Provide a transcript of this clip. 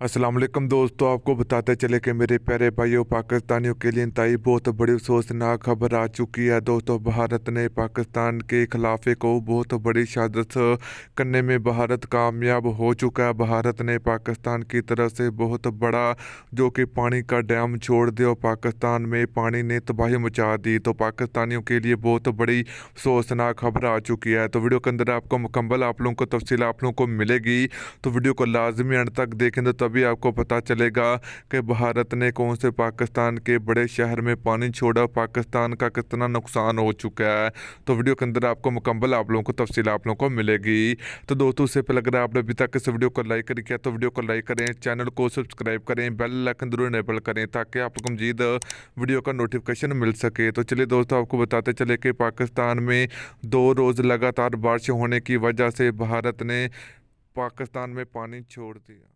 अस्सलाम वालेकुम दोस्तों, आपको बताते चले कि मेरे प्यारे भाइयों पाकिस्तानियों के लिए इंतहाई बहुत बड़ी अफसोसनाक खबर आ चुकी है। दोस्तों, भारत ने पाकिस्तान के खिलाफ को बहुत बड़ी शहादत करने में भारत कामयाब हो चुका है। भारत ने पाकिस्तान की तरफ से बहुत बड़ा जो कि पानी का डैम छोड़ दिया और पाकिस्तान में पानी ने तबाही मचा दी। तो पाकिस्तानियों के लिए बहुत बड़ी अफसोसनाक खबर आ चुकी है। तो वीडियो के अंदर आपको मुकम्मल आप लोगों को तफसील आप लोगों को मिलेगी, तो वीडियो को लाजमी अंत तक देखें तो तभी आपको पता चलेगा कि भारत ने कौन से पाकिस्तान के बड़े शहर में पानी छोड़ा, पाकिस्तान का कितना नुकसान हो चुका है। तो वीडियो के अंदर आपको मुकम्मल आप लोगों को तफसील आप लोगों को मिलेगी। तो दोस्तों, उससे पहले अगर आपने अभी तक इस वीडियो को लाइक कर किया तो वीडियो को लाइक करें, चैनल को सब्सक्राइब करें, बेल आइकन जरूर इनेबल करें ताकि आप लोग को मजीद वीडियो का नोटिफिकेशन मिल सके। तो चलिए दोस्तों, आपको बताते चले कि पाकिस्तान में 2 रोज़ लगातार बारिश होने की वजह से भारत ने पाकिस्तान में पानी छोड़ दिया।